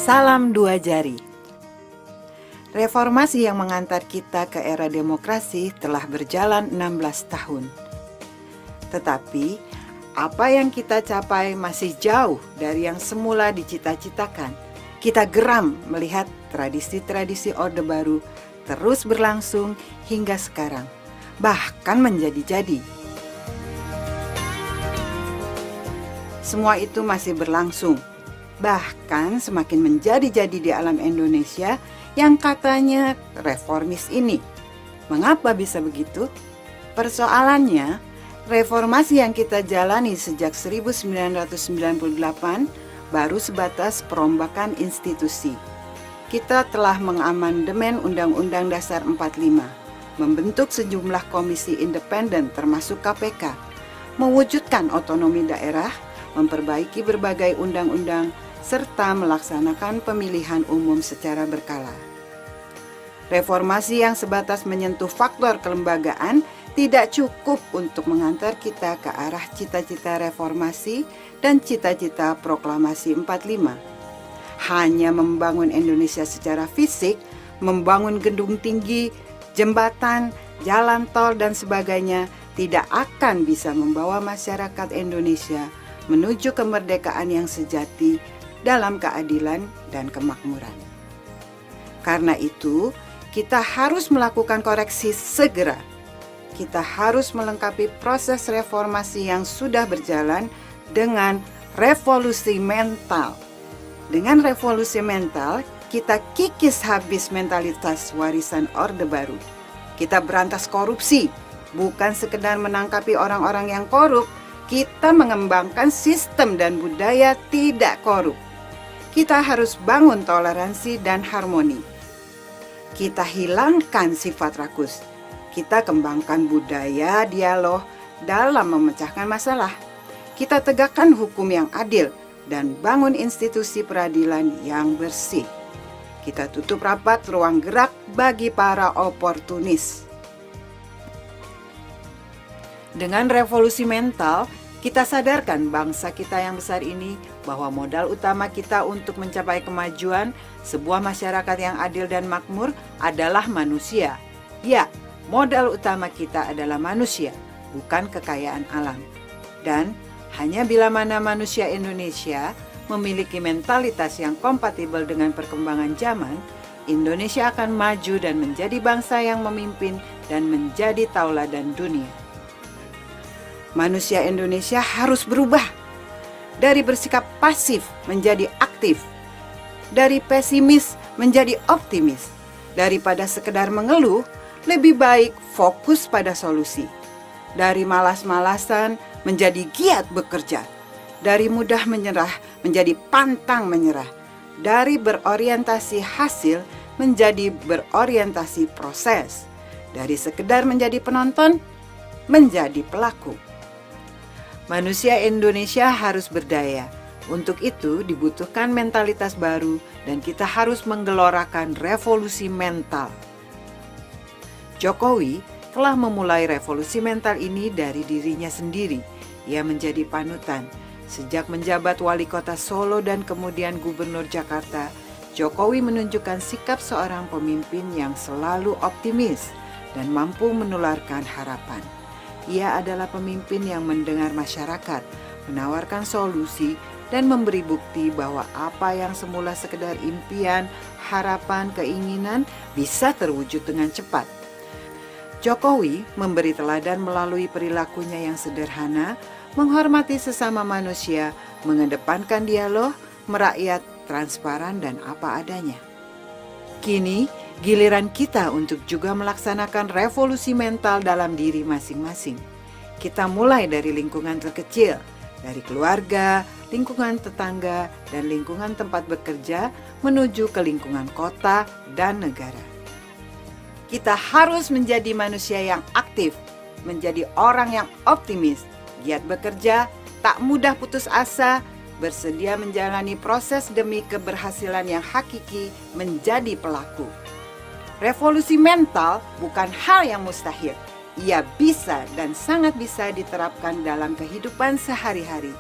Salam dua jari. Reformasi yang mengantar kita ke era demokrasi telah berjalan 16 tahun. Tetapi, apa yang kita capai masih jauh dari yang semula dicita-citakan. Kita geram melihat tradisi-tradisi Orde Baru terus berlangsung hingga sekarang, bahkan menjadi-jadi. Semua itu masih berlangsung, bahkan semakin menjadi-jadi di alam Indonesia yang katanya reformis ini. Mengapa bisa begitu? Persoalannya, reformasi yang kita jalani sejak 1998 baru sebatas perombakan institusi. Kita telah mengamandemen Undang-Undang Dasar 45, membentuk sejumlah komisi independen termasuk KPK, mewujudkan otonomi daerah, memperbaiki berbagai undang-undang, serta melaksanakan pemilihan umum secara berkala. Reformasi yang sebatas menyentuh faktor kelembagaan tidak cukup untuk mengantar kita ke arah cita-cita reformasi dan cita-cita proklamasi 45. Hanya membangun Indonesia secara fisik, membangun gedung tinggi, jembatan, jalan tol, dan sebagainya tidak akan bisa membawa masyarakat Indonesia menuju kemerdekaan yang sejati dalam keadilan dan kemakmuran. Karena itu, kita harus melakukan koreksi segera. Kita harus melengkapi proses reformasi yang sudah berjalan dengan revolusi mental. Dengan revolusi mental, kita kikis habis mentalitas warisan Orde Baru. Kita berantas korupsi, bukan sekedar menangkapi orang-orang yang korup. Kita mengembangkan sistem dan budaya tidak korup. Kita harus bangun toleransi dan harmoni. Kita hilangkan sifat rakus. Kita kembangkan budaya dialog dalam memecahkan masalah. Kita tegakkan hukum yang adil dan bangun institusi peradilan yang bersih. Kita tutup rapat ruang gerak bagi para oportunis. Dengan revolusi mental, kita sadarkan bangsa kita yang besar ini bahwa modal utama kita untuk mencapai kemajuan sebuah masyarakat yang adil dan makmur adalah manusia. Ya, modal utama kita adalah manusia, bukan kekayaan alam. Dan hanya bila mana manusia Indonesia memiliki mentalitas yang kompatibel dengan perkembangan zaman, Indonesia akan maju dan menjadi bangsa yang memimpin dan menjadi tauladan dunia. Manusia Indonesia harus berubah dari bersikap pasif menjadi aktif, dari pesimis menjadi optimis. Daripada sekedar mengeluh, lebih baik fokus pada solusi. Dari malas-malasan menjadi giat bekerja, dari mudah menyerah menjadi pantang menyerah, dari berorientasi hasil menjadi berorientasi proses, dari sekedar menjadi penonton menjadi pelaku. Manusia Indonesia harus berdaya. Untuk itu dibutuhkan mentalitas baru dan kita harus menggelorakan revolusi mental. Jokowi telah memulai revolusi mental ini dari dirinya sendiri. Ia menjadi panutan. Sejak menjabat wali kota Solo dan kemudian gubernur Jakarta, Jokowi menunjukkan sikap seorang pemimpin yang selalu optimis dan mampu menularkan harapan. Ia adalah pemimpin yang mendengar masyarakat, menawarkan solusi, dan memberi bukti bahwa apa yang semula sekedar impian, harapan, keinginan bisa terwujud dengan cepat. Jokowi memberi teladan melalui perilakunya yang sederhana, menghormati sesama manusia, mengedepankan dialog, merakyat, transparan, dan apa adanya. Kini, giliran kita untuk juga melaksanakan revolusi mental dalam diri masing-masing. Kita mulai dari lingkungan terkecil, dari keluarga, lingkungan tetangga, dan lingkungan tempat bekerja menuju ke lingkungan kota dan negara. Kita harus menjadi manusia yang aktif, menjadi orang yang optimis, giat bekerja, tak mudah putus asa, bersedia menjalani proses demi keberhasilan yang hakiki, menjadi pelaku. Revolusi mental bukan hal yang mustahil. Ia bisa dan sangat bisa diterapkan dalam kehidupan sehari-hari.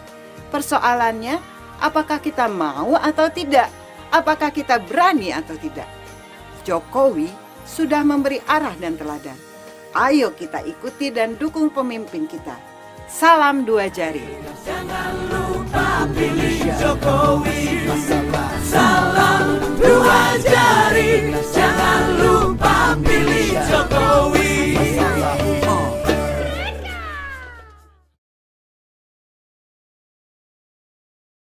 Persoalannya, apakah kita mau atau tidak? apakah kita berani atau tidak? Jokowi sudah memberi arah dan teladan. Ayo kita ikuti dan dukung pemimpin kita. Salam dua jari. Jangan lupa pilih Jokowi.